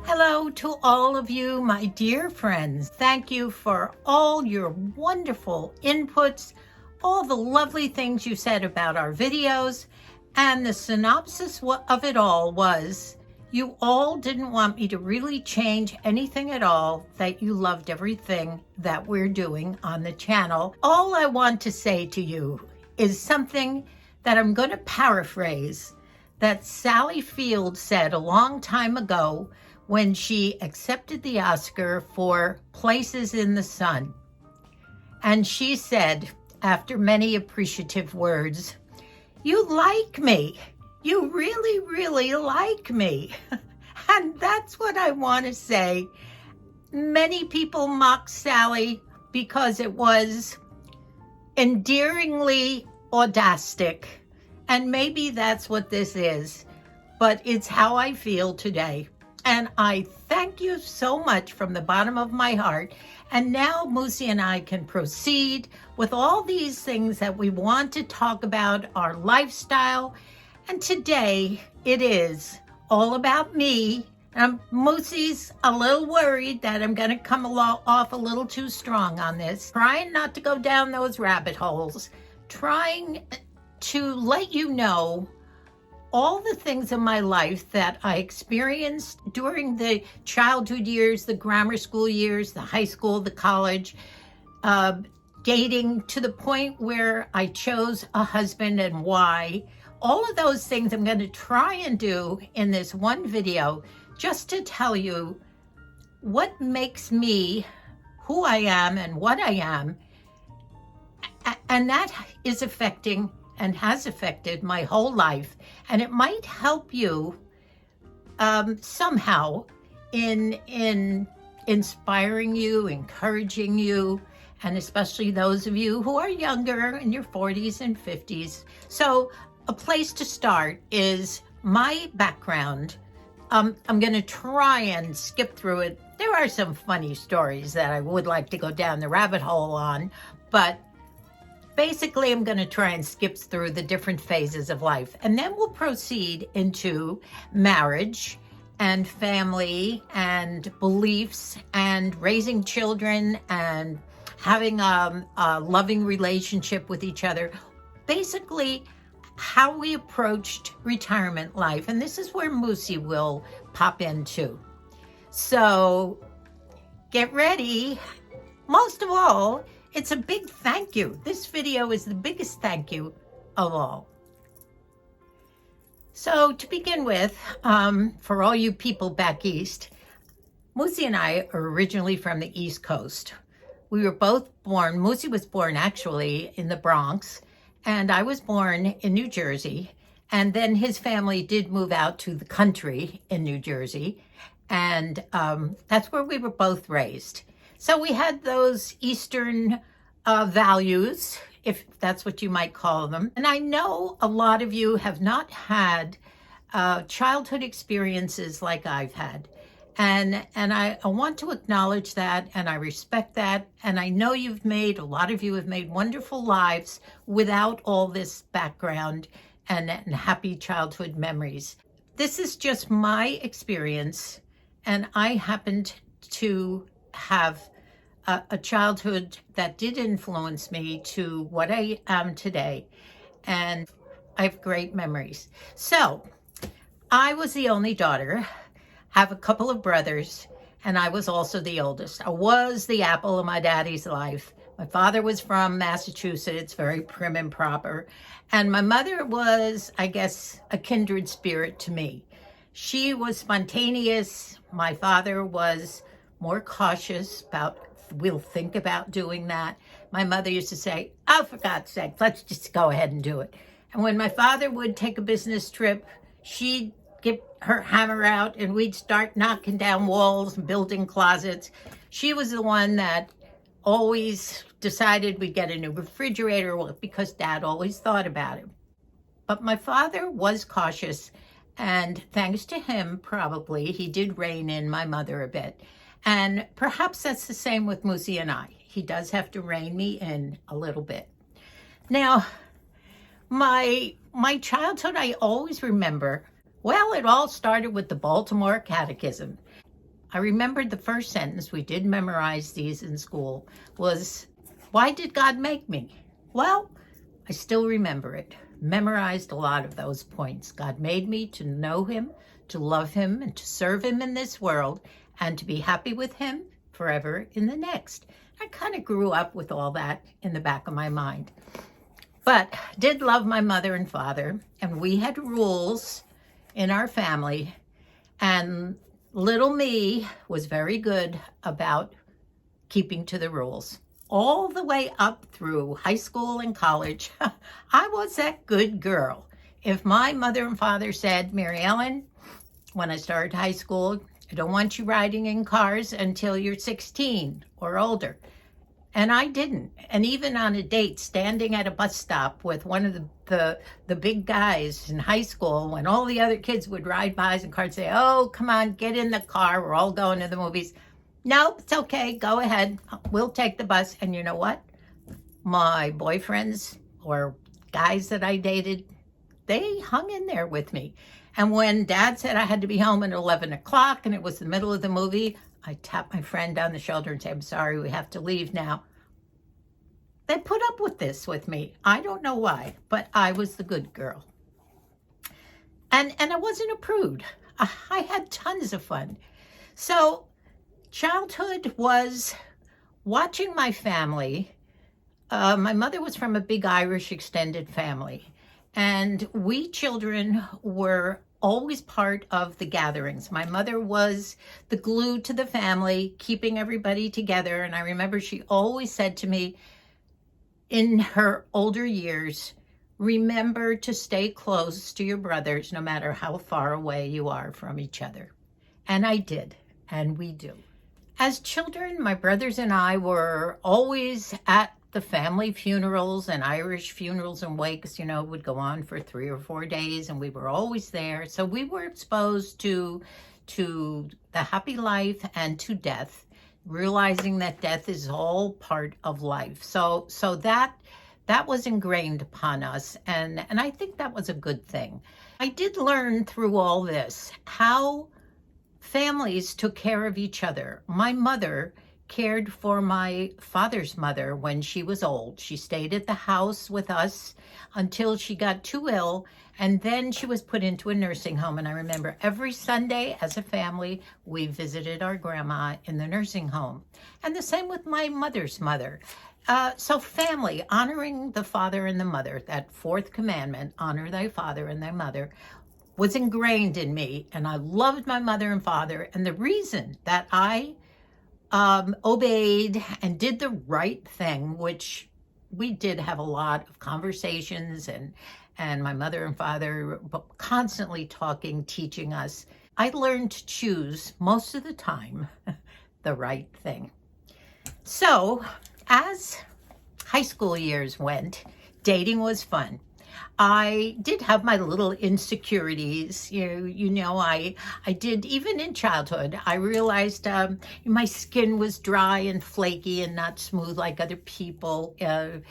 Hello to all of you, my dear friends. Thank you for all your wonderful inputs, all the lovely things you said about our videos, and the synopsis of it all was you all didn't want me to really change anything at all, that you loved everything that we're doing on the channel. All I want to say to you is something that I'm going to paraphrase that Sally Field said a long time ago when she accepted the Oscar for Places in the Sun. And she said, after many appreciative words, "You like me. You really, really like me." And that's what I want to say. Many people mocked Sally because it was endearingly audastic. And maybe that's what this is. But it's how I feel today. And I thank you so much from the bottom of my heart. And now Moosey and I can proceed with all these things that we want to talk about, our lifestyle. And today it is all about me. Moosey's a little worried that I'm going to come off a little too strong on this. Trying not to go down those rabbit holes. Trying to let you know all the things in my life that I experienced during the childhood years, the grammar school years, the high school, the college, dating to the point where I chose a husband and why. All of those things I'm going to try and do in this one video just to tell you what makes me who I am and what I am. And that is affecting and has affected my whole life. And it might help you somehow in inspiring you, encouraging you, and especially those of you who are younger in your 40s and 50s. So a place to start is my background. I'm going to try and skip through it. There are some funny stories that I would like to go down the rabbit hole on, but basically, I'm going to try and skip through the different phases of life. And then we'll proceed into marriage and family and beliefs and raising children and having a loving relationship with each other. Basically, how we approached retirement life. And this is where Moosey will pop into. So get ready. Most of all, it's a big thank you. This video is the biggest thank you of all. So to begin with, for all you people back east, Moosey and I are originally from the East Coast. We were both born, Moosey was born actually in the Bronx, and I was born in New Jersey. And then his family did move out to the country in New Jersey. And that's where we were both raised. So we had those Eastern values, if that's what you might call them. And I know a lot of you have not had childhood experiences like I've had. And I want to acknowledge that, and I respect that. And I know a lot of you have made wonderful lives without all this background and happy childhood memories. This is just my experience, and I happened to have a childhood that did influence me to what I am today. And I have great memories. So I was the only daughter, have a couple of brothers, and I was also the oldest. I was the apple of my daddy's life. My father was from Massachusetts, very prim and proper. And my mother was, I guess, a kindred spirit to me. She was spontaneous. My father was more cautious about, we'll think about doing that. My mother used to say, "Oh, for God's sake, let's just go ahead and do it." And when my father would take a business trip, she'd get her hammer out and we'd start knocking down walls and building closets. She was the one that always decided we'd get a new refrigerator because Dad always thought about it. But my father was cautious, and thanks to him, probably, he did rein in my mother a bit. And perhaps that's the same with Moosey and I. He does have to rein me in a little bit. Now, my childhood, I always remember, well, it all started with the Baltimore Catechism. I remembered the first sentence, we did memorize these in school, was, why did God make me? Well, I still remember it. Memorized a lot of those points. God made me to know him, to love him, and to serve him in this world, and to be happy with him forever in the next. I kind of grew up with all that in the back of my mind. But did love my mother and father, and we had rules in our family, and little me was very good about keeping to the rules. All the way up through high school and college, I was that good girl. If my mother and father said, Mary Ellen, when I started high school, I don't want you riding in cars until you're 16 or older. And I didn't. And even on a date, standing at a bus stop with one of the big guys in high school, when all the other kids would ride by in cars, say, oh, come on, get in the car. We're all going to the movies. No, it's okay. Go ahead. We'll take the bus. And you know what? My boyfriends or guys that I dated, they hung in there with me. And when Dad said I had to be home at 11 o'clock and it was the middle of the movie, I tapped my friend on the shoulder and said, I'm sorry, we have to leave now. They put up with this with me. I don't know why, but I was the good girl. And I wasn't a prude. I had tons of fun. So childhood was watching my family. My mother was from a big Irish extended family. And we children were always part of the gatherings. My mother was the glue to the family, keeping everybody together. And I remember she always said to me in her older years, remember to stay close to your brothers no matter how far away you are from each other. And I did, and we do. As children, my brothers and I were always at the family funerals, and Irish funerals and wakes, would go on for 3 or 4 days, and we were always there. So we were exposed to the happy life and to death, realizing that death is all part of life. So that was ingrained upon us, and I think that was a good thing. I did learn through all this how families took care of each other. My mother cared for my father's mother when she was old. She stayed at the house with us until she got too ill, and then she was put into a nursing home. And I remember every Sunday as a family, we visited our grandma in the nursing home. And the same with my mother's mother. So family, honoring the father and the mother, that fourth commandment, honor thy father and thy mother, was ingrained in me. And I loved my mother and father. And the reason that I obeyed and did the right thing, which we did have a lot of conversations, and my mother and father constantly talking, teaching us. I learned to choose most of the time the right thing. So as high school years went, dating was fun. I did have my little insecurities. I did, even in childhood, I realized my skin was dry and flaky and not smooth like other people. I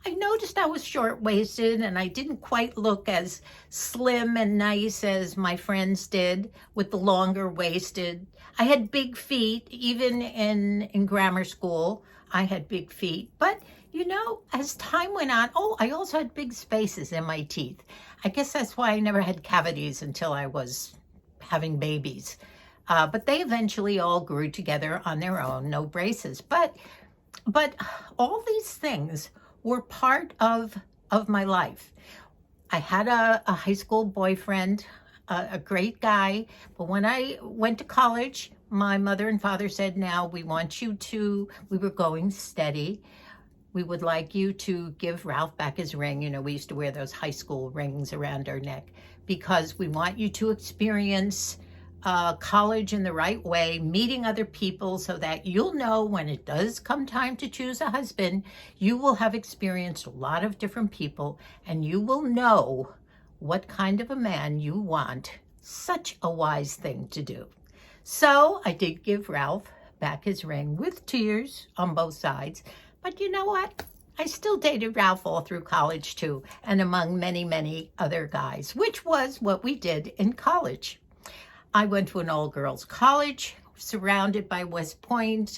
noticed I was short-waisted and I didn't quite look as slim and nice as my friends did with the longer waisted. I had big feet, even in grammar school, I had big feet. But as time went on, I also had big spaces in my teeth. I guess that's why I never had cavities until I was having babies. But they eventually all grew together on their own, no braces. But all these things were part of my life. I had a high school boyfriend, a great guy. But when I went to college, my mother and father said, now we were going steady. We would like you to give Ralph back his ring. We used to wear those high school rings around our neck because we want you to experience college in the right way, meeting other people so that you'll know when it does come time to choose a husband, you will have experienced a lot of different people and you will know what kind of a man you want. Such a wise thing to do. So I did give Ralph back his ring with tears on both sides. But you know what? I still dated Ralph all through college too, and among many, many other guys, which was what we did in college. I went to an all-girls college, surrounded by West Point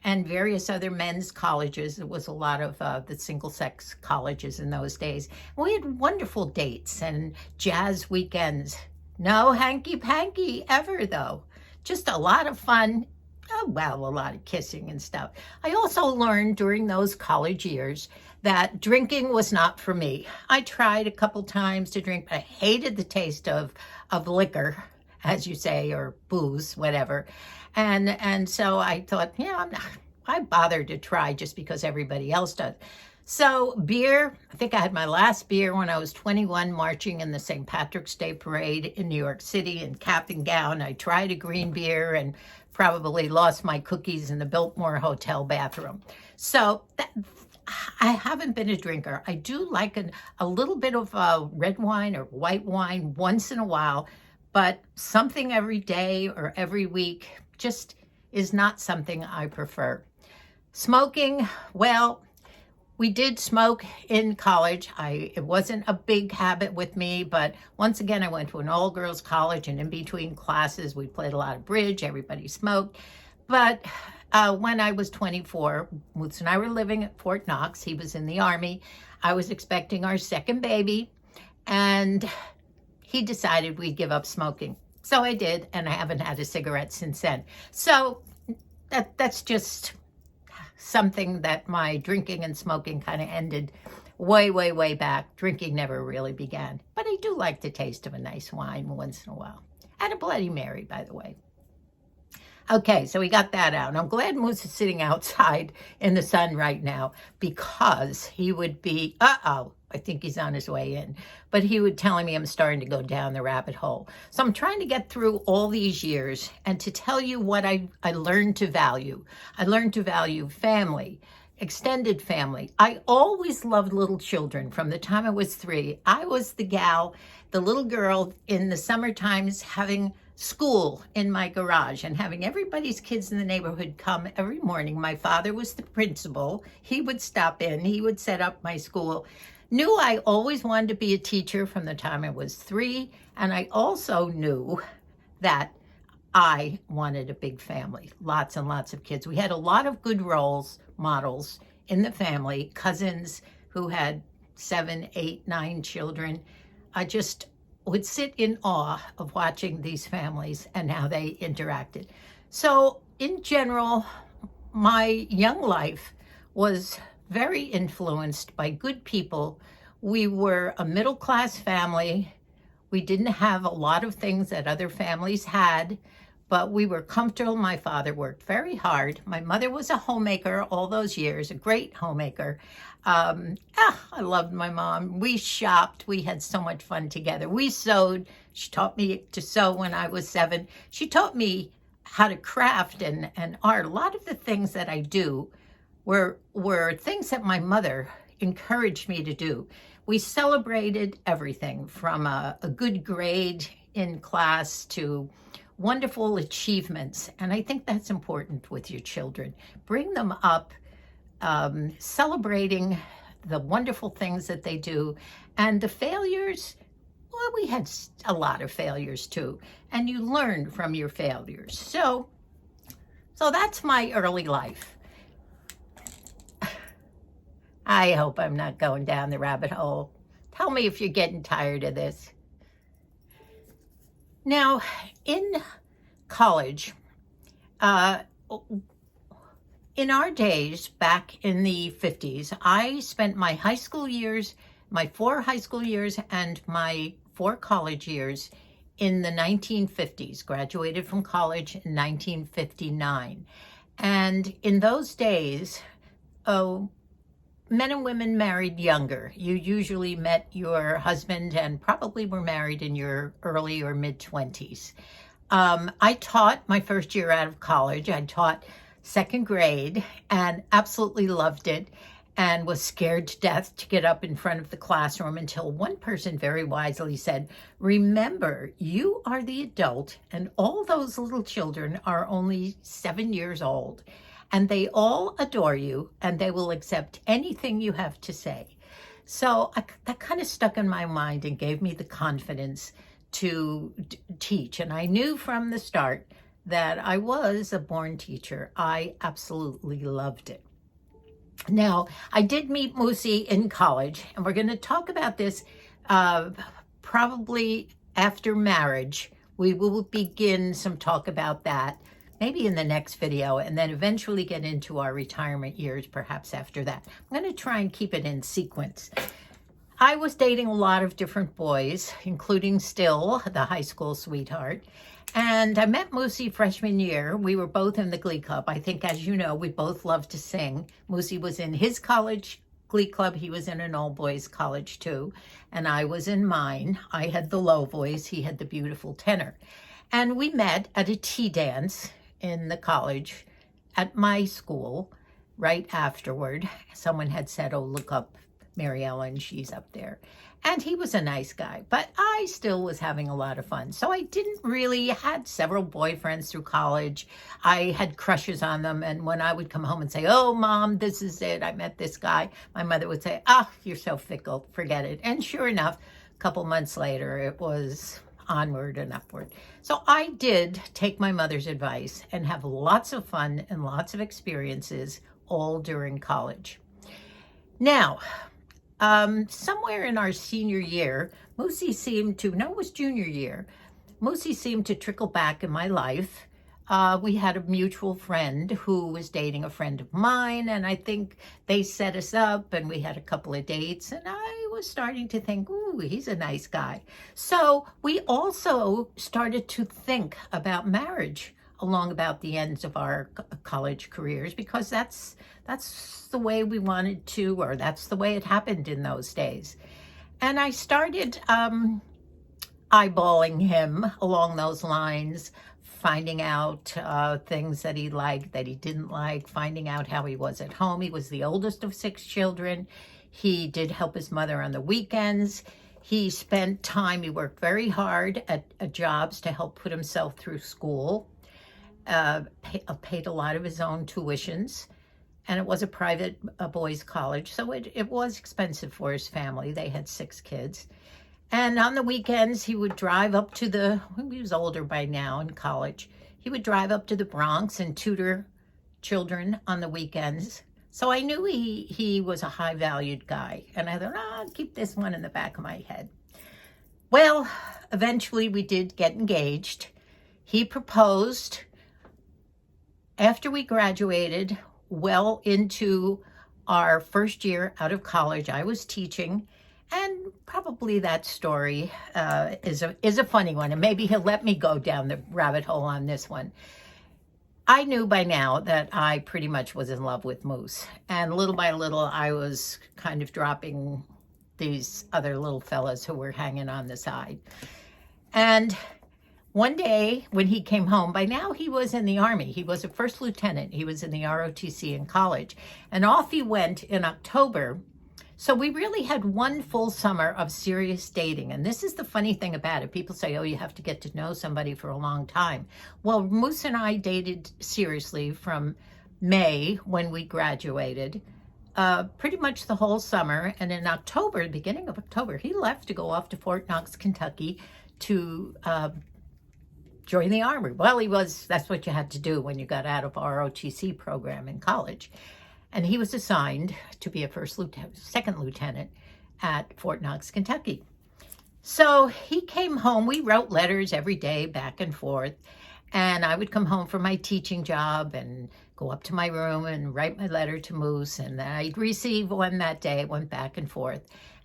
and various other men's colleges. There was a lot of the single-sex colleges in those days. We had wonderful dates and jazz weekends. No hanky-panky ever, though. Just a lot of fun. Oh, well, a lot of kissing and stuff. I also learned during those college years that drinking was not for me. I tried a couple times to drink, but I hated the taste of liquor, as you say, or booze, whatever. And so I thought, why bother to try just because everybody else does? So beer, I think I had my last beer when I was 21, marching in the St. Patrick's Day Parade in New York City in cap and gown. I tried a green beer and probably lost my cookies in the Biltmore Hotel bathroom. So I haven't been a drinker. I do like a little bit of red wine or white wine once in a while, but something every day or every week just is not something I prefer. Smoking, well, we did smoke in college. It wasn't a big habit with me, but once again, I went to an all-girls college, and in between classes, we played a lot of bridge. Everybody smoked. But when I was 24, Moots and I were living at Fort Knox. He was in the Army. I was expecting our second baby, and he decided we'd give up smoking. So I did, and I haven't had a cigarette since then. So that's just something that my drinking and smoking kind of ended way, way, way back. Drinking never really began. But I do like the taste of a nice wine once in a while. And a Bloody Mary, by the way. Okay, so we got that out. I'm glad Moose is sitting outside in the sun right now, because he would be, I think he's on his way in, but he would telling me I'm starting to go down the rabbit hole. So I'm trying to get through all these years and to tell you what I learned to value. I learned to value family, extended family. I always loved little children from the time I was 3. I was the gal, the little girl in the summer times having school in my garage and having everybody's kids in the neighborhood come every morning. My father was the principal. He would stop in. He would set up my school. Knew I always wanted to be a teacher from the time I was 3. And I also knew that I wanted a big family, lots and lots of kids. We had a lot of good models in the family, cousins who had 7, 8, 9 children. I just would sit in awe of watching these families and how they interacted. So in general, my young life was very influenced by good people. We were a middle-class family. We didn't have a lot of things that other families had, but we were comfortable. My father worked very hard. My mother was a homemaker all those years, a great homemaker. I loved my mom. We shopped. We had so much fun together. We sewed. She taught me to sew when I was 7. She taught me how to craft and art. A lot of the things that I do were things that my mother encouraged me to do. We celebrated everything from a good grade in class to wonderful achievements. And I think that's important with your children. Bring them up celebrating the wonderful things that they do. And the failures, well, we had a lot of failures too. And you learn from your failures. So that's my early life. I hope I'm not going down the rabbit hole. Tell me if you're getting tired of this. Now, in college, in our days, back in the 50s, I spent my high school years, my 4 high school years, and my 4 college years in the 1950s. Graduated from college in 1959. And in those days, men and women married younger. You usually met your husband and probably were married in your early or mid-20s. I taught my first year out of college. I taught 2nd grade and absolutely loved it and was scared to death to get up in front of the classroom until one person very wisely said, "Remember, you are the adult and all those little children are only 7 years old. And they all adore you, and they will accept anything you have to say." So that kind of stuck in my mind and gave me the confidence to teach. And I knew from the start that I was a born teacher. I absolutely loved it. Now, I did meet Moosey in college, and we're going to talk about this probably after marriage. We will begin some talk about that, maybe in the next video, and then eventually get into our retirement years, perhaps after that. I'm going to try and keep it in sequence. I was dating a lot of different boys, including still the high school sweetheart. And I met Moosey freshman year. We were both in the Glee Club. I think, as you know, we both love to sing. Moosey was in his college Glee Club. He was in an all-boys college, too. And I was in mine. I had the low voice. He had the beautiful tenor. And we met at a tea dance in the college at my school right afterward. Someone had said, oh, look up Mary Ellen, she's up there. And he was a nice guy, but I still was having a lot of fun. So I had several boyfriends through college. I had crushes on them. And when I would come home and say, oh, Mom, this is it, I met this guy, my mother would say, oh, you're so fickle, forget it. And sure enough, a couple months later, it was onward and upward. So I did take my mother's advice and have lots of fun and lots of experiences all during college. Now, somewhere in our senior year, Moosey seemed to, no, it was junior year, Moosey seemed to trickle back in my life. We had a mutual friend who was dating a friend of mine, and I think they set us up, and we had a couple of dates, and I was starting to think, ooh, he's a nice guy. So we also started to think about marriage along about the ends of our college careers, because that's the way we wanted to, or that's the way it happened in those days. And I started eyeballing him along those lines, finding out things that he liked, that he didn't like, finding out how he was at home. He was the oldest of 6 children. He did help his mother on the weekends. He spent time, he worked very hard at jobs to help put himself through school. Paid a lot of his own tuitions, and it was a private boys' college, so it was expensive for his family. They had 6 kids. And on the weekends, he would drive up to he was older by now in college, he would drive up to the Bronx and tutor children on the weekends. So I knew he was a high-valued guy, and I thought, I'll keep this one in the back of my head. Well, eventually we did get engaged. He proposed after we graduated, well into our first year out of college. I was teaching, and probably that story is a funny one, and maybe he'll let me go down the rabbit hole on this one. I knew by now that I pretty much was in love with Moose, and little by little I was kind of dropping these other little fellas who were hanging on the side. And one day when he came home, by now he was in the Army. He was a first lieutenant. He was in the ROTC in college. And off he went in October. So we really had one full summer of serious dating. And this is the funny thing about it. People say, oh, you have to get to know somebody for a long time. Well, Moose and I dated seriously from May, when we graduated, pretty much the whole summer. And in October, the beginning of October, he left to go off to Fort Knox, Kentucky to join the Army. Well, that's what you had to do when you got out of ROTC program in college. And he was assigned to be a second lieutenant at Fort Knox, Kentucky. So he came home. We wrote letters every day back and forth. And I would come home from my teaching job and go up to my room and write my letter to Moose. And then I'd receive one that day. It went back and forth.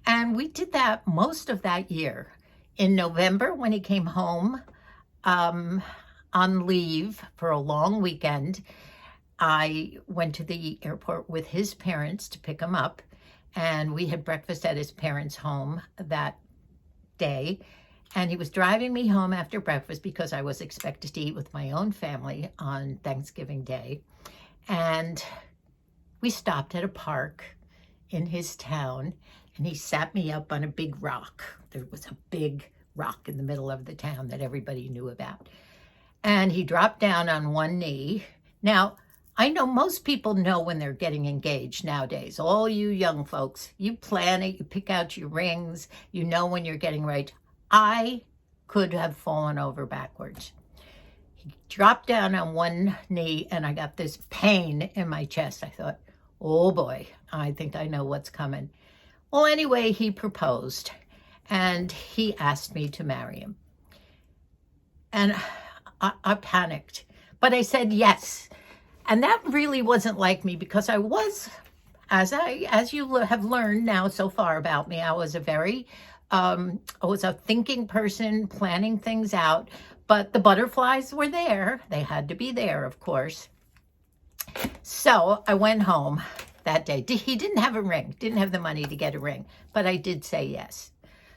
And we did that most of that year. In November, when he came home, on leave for a long weekend, I went to the airport with his parents to pick him up, and we had breakfast at his parents' home that day. And he was driving me home after breakfast because I was expected to eat with my own family on Thanksgiving Day. And we stopped at a park in his town, and he sat me up on a big rock. There was a big rock in the middle of the town that everybody knew about. And he dropped down on one knee. Now, I know most people know when they're getting engaged nowadays. All you young folks, you plan it, you pick out your rings, you know when you're getting right. I could have fallen over backwards. He dropped down on one knee, and I got this pain in my chest. I thought, oh boy, I think I know what's coming. Well, anyway, he proposed, and he asked me to marry him. And I panicked, but I said yes. And that really wasn't like me, because I was, as you have learned now so far about me, I was a thinking person, planning things out, but the butterflies were there. They had to be there, of course. So I went home that day. He didn't have a ring, didn't have the money to get a ring, but I did say yes.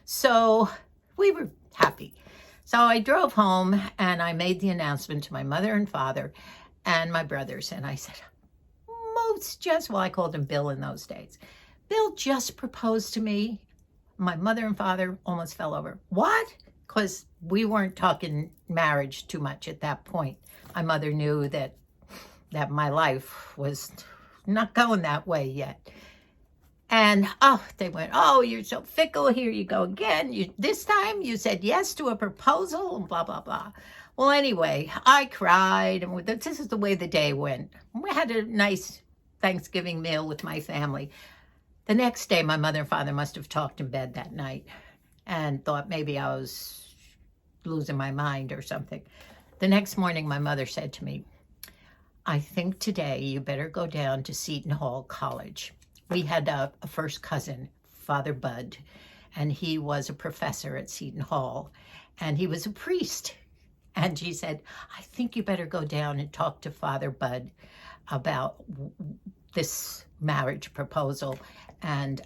So we were happy. So I drove home and I made the announcement to my mother and father and my brothers. And I said, I called him Bill in those days. Bill just proposed to me. My mother and father almost fell over. What? Because we weren't talking marriage too much at that point. My mother knew that my life was not going that way yet. And they went, oh, you're so fickle. Here you go again. This time you said yes to a proposal and blah, blah, blah. Well, anyway, I cried, and this is the way the day went. We had a nice Thanksgiving meal with my family. The next day, my mother and father must have talked in bed that night and thought maybe I was losing my mind or something. The next morning, my mother said to me, I think today you better go down to Seton Hall College. We had a first cousin, Father Bud, and he was a professor at Seton Hall, and he was a priest. And she said, I think you better go down and talk to Father Bud about this marriage proposal and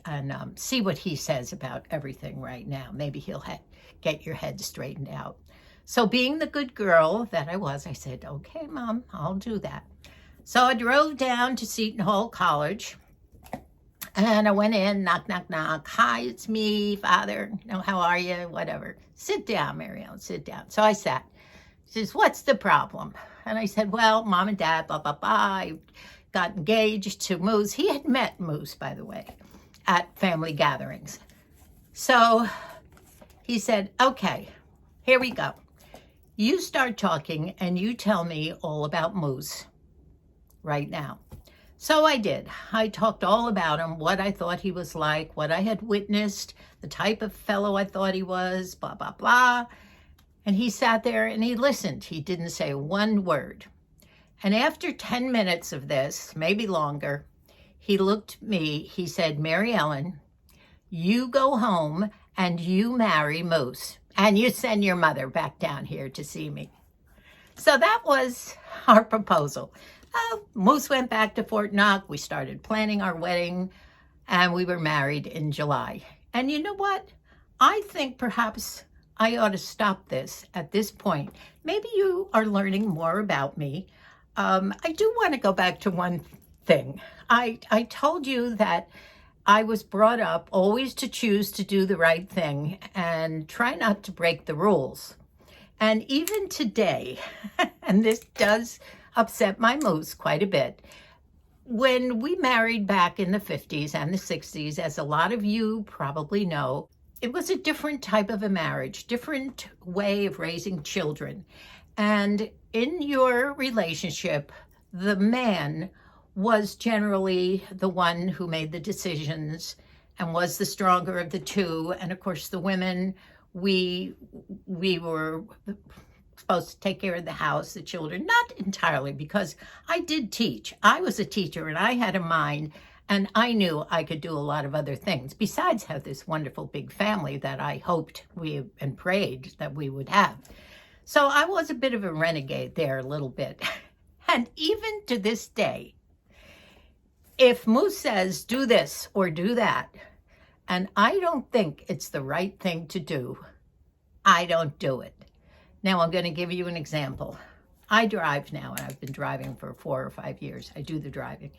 see what he says about everything right now. Maybe he'll get your head straightened out. So being the good girl that I was, I said, okay, Mom, I'll do that. So I drove down to Seton Hall College, and I went in, knock, knock, knock. Hi, it's me, Father. How are you? Whatever. Sit down, Marielle, sit down. So I sat. She says, what's the problem? And I said, well, Mom and Dad, blah, blah, blah. I got engaged to Moose. He had met Moose, by the way, at family gatherings. So he said, okay, here we go. You start talking and you tell me all about Moose right now. So I did. I talked all about him, what I thought he was like, what I had witnessed, the type of fellow I thought he was, blah, blah, blah. And he sat there and he listened. He didn't say one word. And after 10 minutes of this, maybe longer, he looked at me. He said, Mary Ellen, you go home and you marry Moose. And you send your mother back down here to see me. So that was our proposal. Moose went back to Fort Knox. We started planning our wedding, and we were married in July. And you know what? I think perhaps I ought to stop this at this point. Maybe you are learning more about me. I do want to go back to one thing. I told you that I was brought up always to choose to do the right thing and try not to break the rules. And even today, and this does upset my Moose quite a bit, when we married back in the 50s and the 60s, as a lot of you probably know, it was a different type of a marriage, different way of raising children. And in your relationship, the man was generally the one who made the decisions and was the stronger of the two. And of course, the women, we were supposed to take care of the house, the children, not entirely, because I did teach. I was a teacher and I had a mind, and I knew I could do a lot of other things besides have this wonderful big family that I hoped and prayed that we would have. So I was a bit of a renegade there a little bit. And even to this day, if Moose says, do this or do that, and I don't think it's the right thing to do, I don't do it. Now, I'm going to give you an example. I drive now, and I've been driving for 4 or 5 years. I do the driving.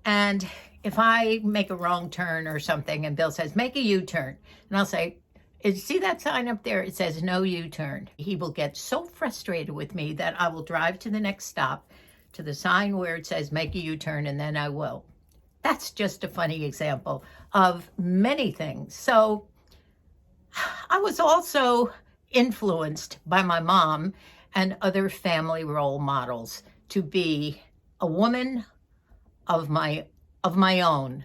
And if I make a wrong turn or something, and Bill says, make a U-turn, and I'll say, see that sign up there? It says no U-turn. He will get so frustrated with me that I will drive to the next stop, to the sign where it says make a U-turn, and then I will. That's just a funny example of many things. So I was also influenced by my mom and other family role models to be a woman of my own,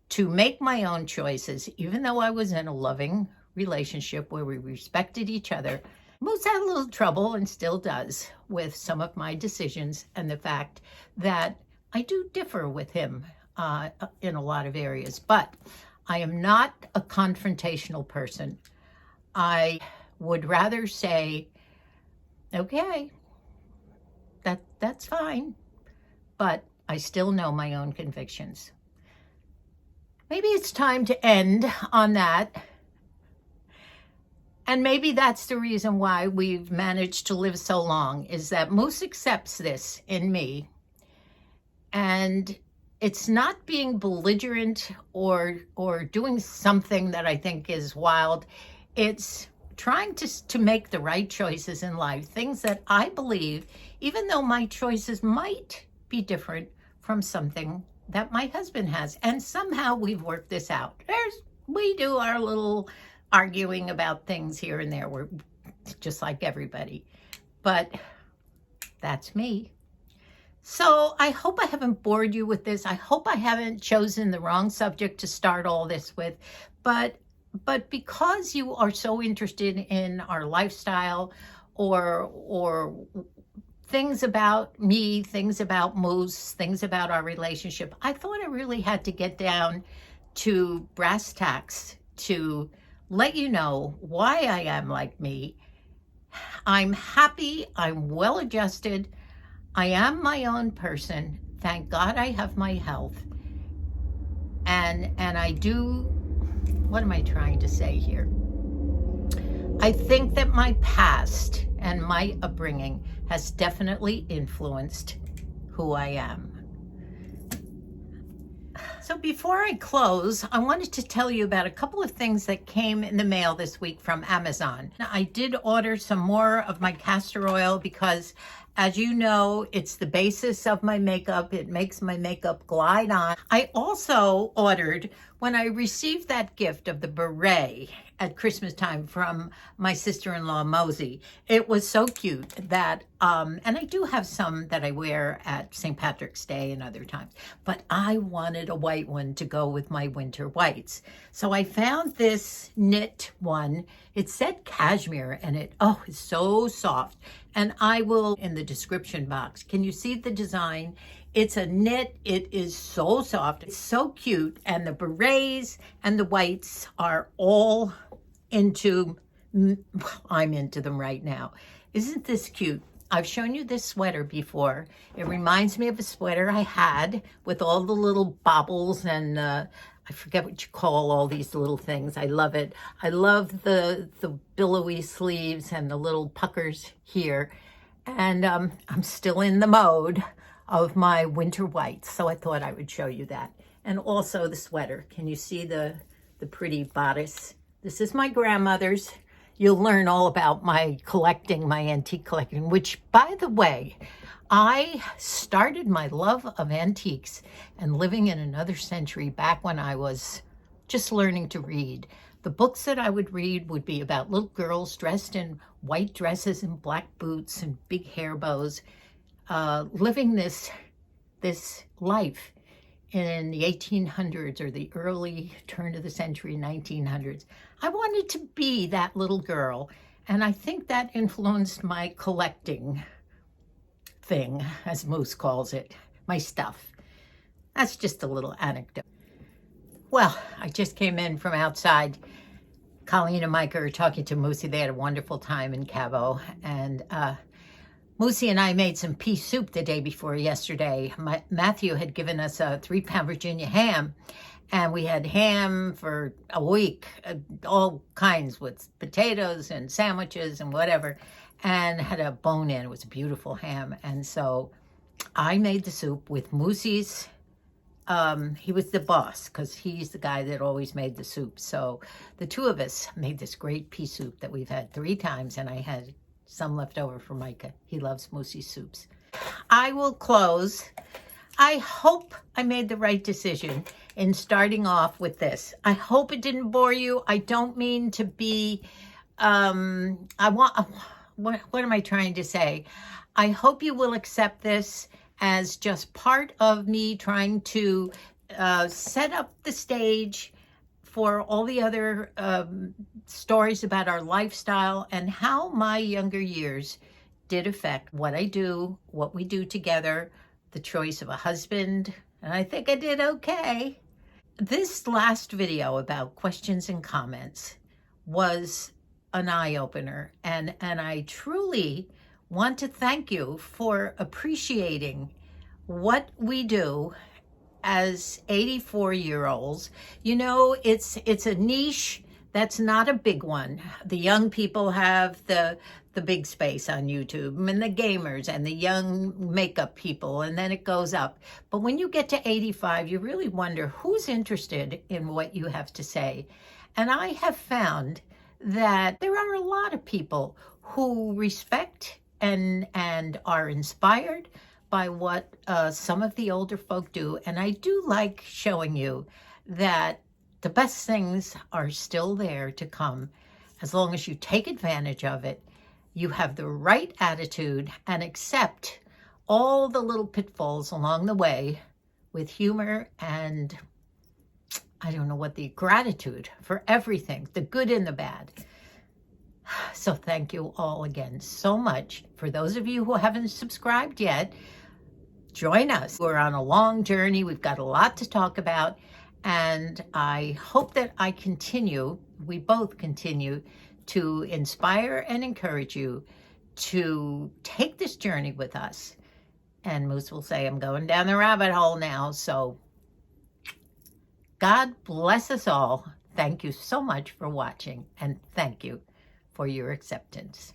to make my own choices, even though I was in a loving relationship where we respected each other. Moose had a little trouble and still does with some of my decisions and the fact that I do differ with him in a lot of areas, but I am not a confrontational person. I would rather say, okay, that's fine, but I still know my own convictions. Maybe it's time to end on that. And maybe that's the reason why we've managed to live so long, is that Moose accepts this in me. And it's not being belligerent or doing something that I think is wild. It's trying to make the right choices in life, things that I believe, even though my choices might be different from something that my husband has. And somehow we've worked this out. We do our little arguing about things here and there. We're just like everybody. But that's me. So I hope I haven't bored you with this. I hope I haven't chosen the wrong subject to start all this with. But because you are so interested in our lifestyle or things about me, things about Moose, things about our relationship, I thought I really had to get down to brass tacks to let you know why I am like me. I'm happy. I'm well adjusted. I am my own person. Thank God I have my health. And I do, what am I trying to say here? I think that my past and my upbringing has definitely influenced who I am. So before I close, I wanted to tell you about a couple of things that came in the mail this week from Amazon. Now, I did order some more of my castor oil because, as you know, it's the basis of my makeup. It makes my makeup glide on. I also ordered, when I received that gift of the beret at Christmas time from my sister-in-law, Mosey, it was so cute that, and I do have some that I wear at St. Patrick's Day and other times, but I wanted a white one to go with my winter whites. So I found this knit one. It said cashmere and it's so soft. And I will in the description box. Can you see the design? It's a knit. It is so soft. It's so cute. And the berets and the whites are all I'm into them right now. Isn't this cute? I've shown you this sweater before. It reminds me of a sweater I had with all the little baubles and I forget what you call all these little things. I love it. I love the billowy sleeves and the little puckers here. And I'm still in the mode of my winter whites, so I thought I would show you that. And also the sweater. Can you see the pretty bodice? This is my grandmother's. You'll learn all about my collecting, my antique collecting, which, by the way, I started my love of antiques and living in another century back when I was just learning to read. The books that I would read would be about little girls dressed in white dresses and black boots and big hair bows, living this life in the 1800s or the early turn of the century, 1900s. I wanted to be that little girl, and I think that influenced my collecting thing, as Moose calls it, my stuff. That's just a little anecdote. Well, I just came in from outside. Colleen and Micah are talking to Moosey. They had a wonderful time in Cabo, and Moosey and I made some pea soup the day before yesterday. Matthew had given us a 3-pound Virginia ham, and we had ham for a week, all kinds with potatoes and sandwiches and whatever, and had a bone in. It was a beautiful ham. And so I made the soup with Moosey's. He was the boss because he's the guy that always made the soup. So the two of us made this great pea soup that we've had 3 times, and I had some left over for Micah. He loves Moosey's soups. I will close. I hope I made the right decision in starting off with this. I hope it didn't bore you. I don't mean to be I want, what am I trying to say? I hope you will accept this as just part of me trying to set up the stage for all the other stories about our lifestyle and how my younger years did affect what I do, what we do together, the choice of a husband, and I think I did okay. This last video about questions and comments was an eye-opener, and I truly want to thank you for appreciating what we do as 84-year-olds. You know, it's a niche that's not a big one. The young people have the big space on YouTube, and the gamers and the young makeup people, and then it goes up. But when you get to 85, you really wonder who's interested in what you have to say. And I have found that there are a lot of people who respect and are inspired by what some of the older folk do. And I do like showing you that the best things are still there to come as long as you take advantage of it, you have the right attitude, and accept all the little pitfalls along the way with humor and, I don't know what, the gratitude for everything, the good and the bad. So thank you all again so much. For those of you who haven't subscribed yet, join us. We're on a long journey. We've got a lot to talk about. And I hope that we both continue to inspire and encourage you to take this journey with us. And Moose will say, I'm going down the rabbit hole now. So God bless us all. Thank you so much for watching. And thank you for your acceptance.